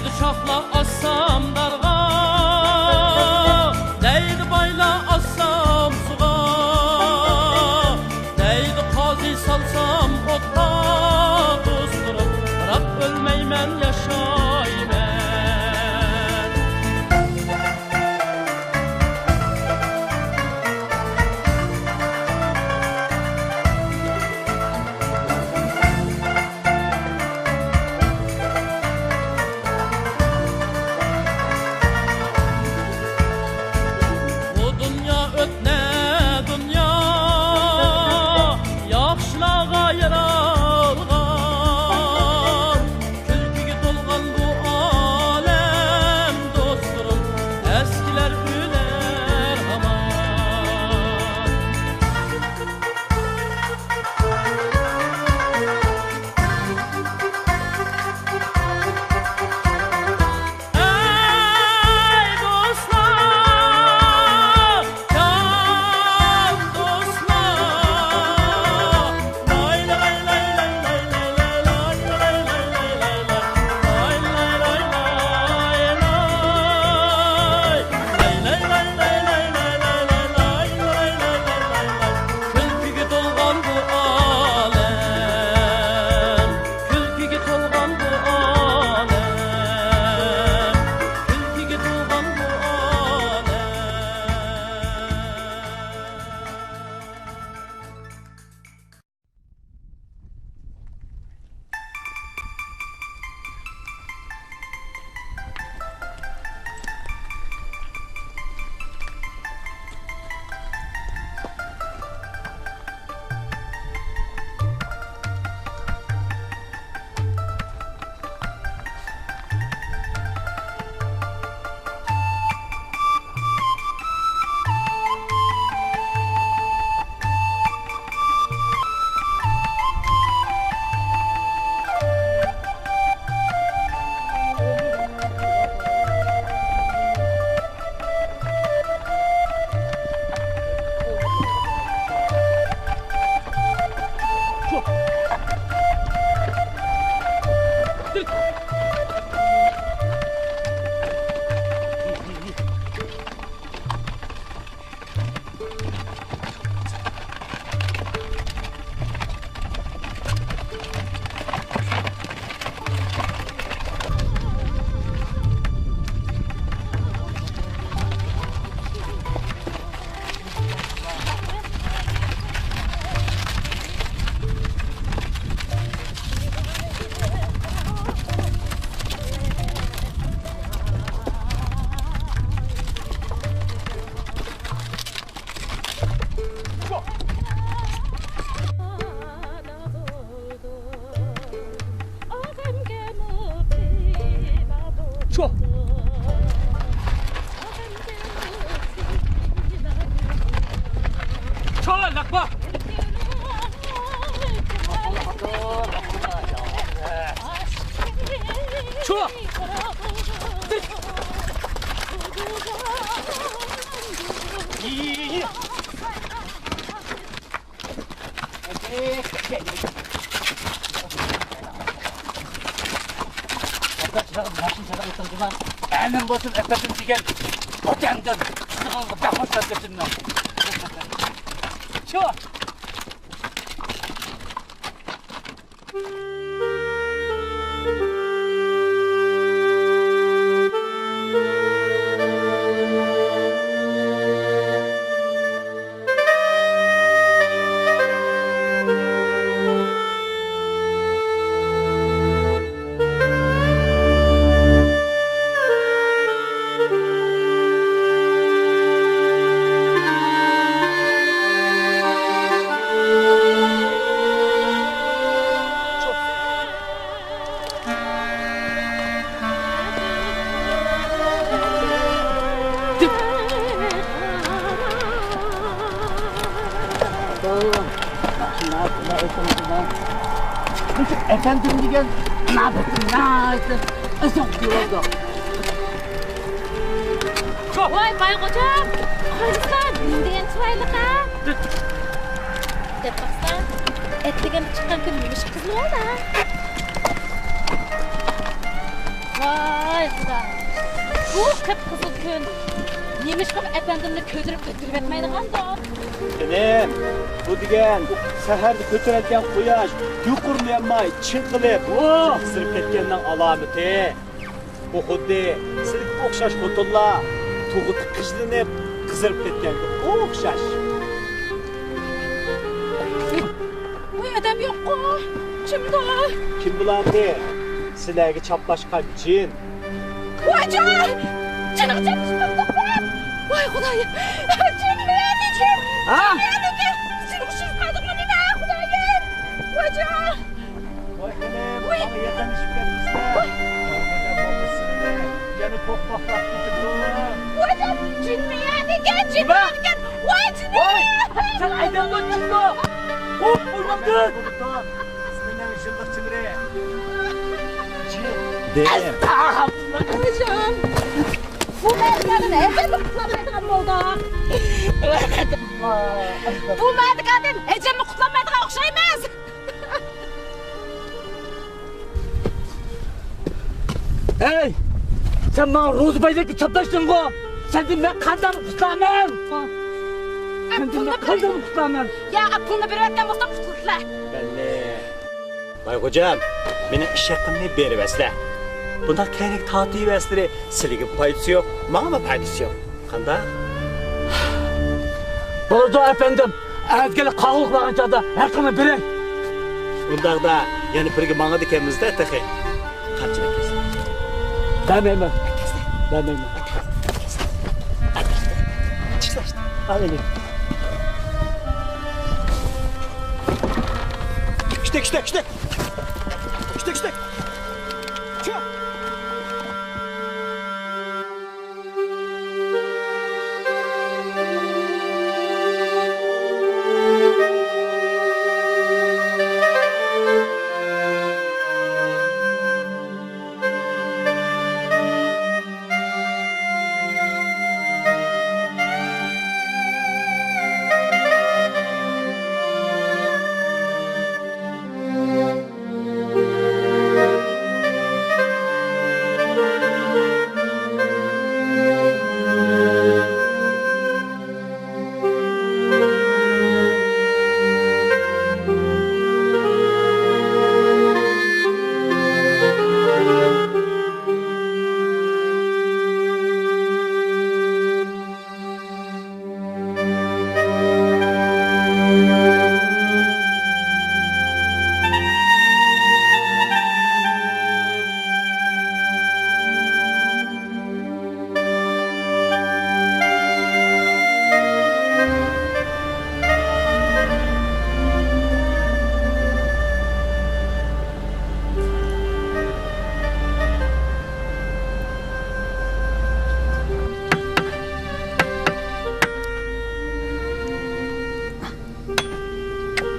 Deydi şahla assam darga, deydi bayla assam suğa, deydi qazi salsam otqa dostlarım, bırak ölmeymen yaşaymen. Benim boşum efendim diyen otemden sıkıldı bakmışlar götümden. Şu. Efendim diyen ne yaptın ne ettin? Çok iyi oldu. Vay bay kocam, hayırsan diyen çaylığa. Dep baksan, et degen çıkan kılmış kızlı ola. Vay, Vay Xuda. Bu kıpkızıl gün. Neymiş bu efendimni köydürüp etmeydigan da. Benim bu degen seherdi kötürelgen quyosh yuqurmayamay chinqilib qizirib ketganning alomati. Bu xuddi sizga o'xshash xotinlar tug'ut qizlanib qizirib ketganga o'xshash. Bu adam yo'q-ku. Kimda? Kim biladi? Sizlarga chaplashgan jin. Voyjon! Jinig chapishmoqda. Voy Xudoyim. Jinni. Ha? Jinig shishqadimi nima Xudoyim? Voyjon! Voy benim, bana yaqinlashib ketibsizlar. Yana to'xtaqlab ketibdi. Voyjon! Jinni ekan. Voy jinni! Sen aydandan chiqma. Qo'p qo'ymamdi. Sizning shundoq chimri. Voyjon! Bu merganın ecemi kutlamaydigan boldak. Bu merganın ecemi kutlamaydigan o'xshaymiz. Hey! Sen bana rozu baydaki çaplaştın ko. Senden ben kandan kutlamam. Senden ben kandan kutlamam. Ya aklını bir ötten bolsa kutlar. Belli. Vay hocam, meni ish haqimni beribsizlar. Bunda kerak tatiyibsizlar. Sizlarga foydasi yo'q, menga foydasi yo'q. Qanday? Boldu efendim. Ezgeli qağılık bağın çağda hakkını berek. Bundaqda yana birga menga dekamizda taxi. Qanchalar kesin? Demeyim. Demeyim. Çıklaştı. Al elini. İşte. İşte. Çık.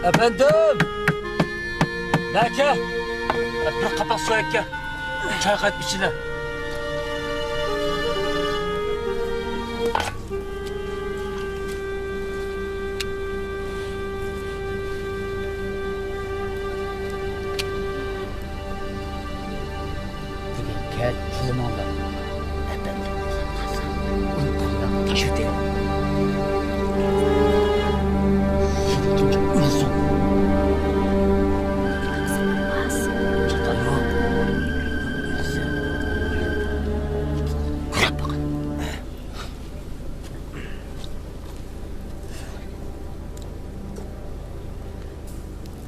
Efendim. Neke? Bir kapak su ekke. Çay kat içine. Gel, kızım Allah. Efendim, unutma. Taş öteye.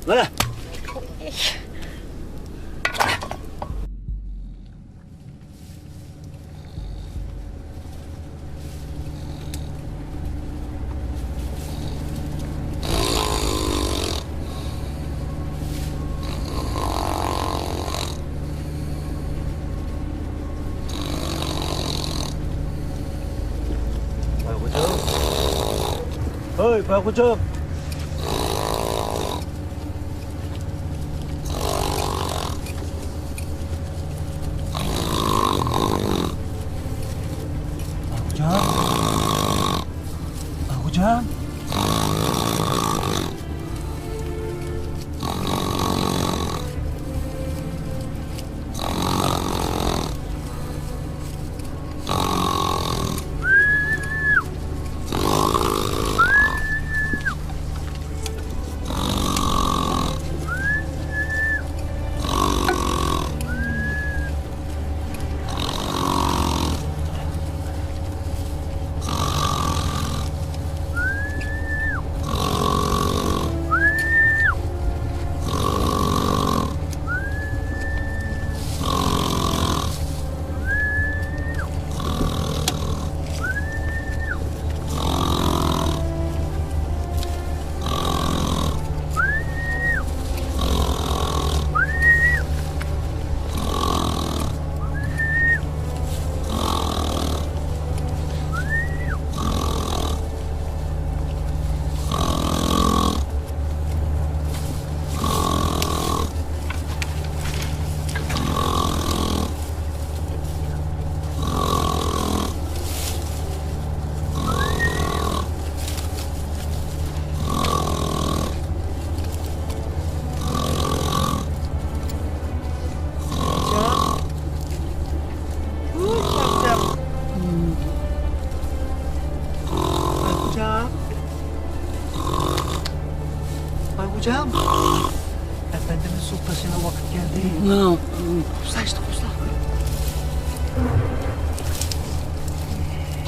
Mana. Oi, Pak Ucap. Hocam.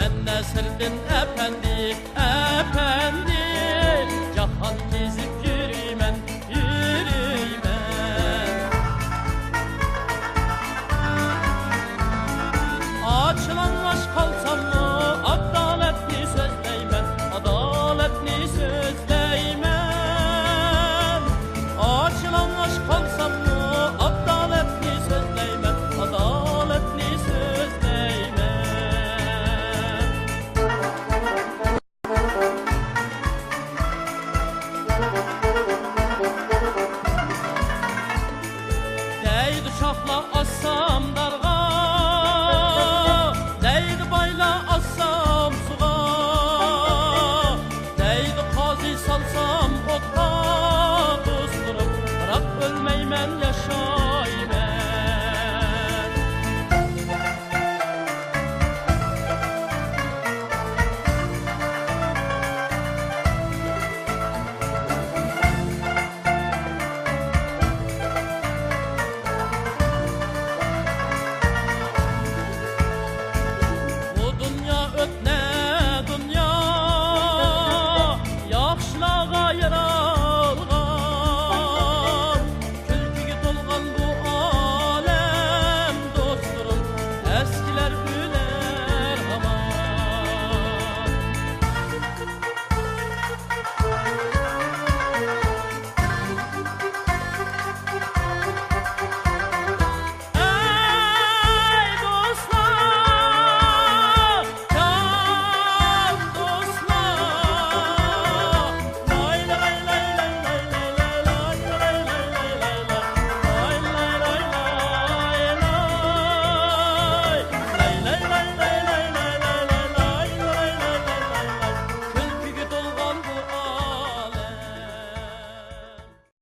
Ben nesirdim ependi, ependi. Cahan gezip yürüymen, yürüymen. Açılanlaş kalsam mı adaletli sözleymen, adaletli sözleymen. Açılanlaş kalsam mı adaletli sözleymen, adaletli sözleymen. Değdi şahla assam darga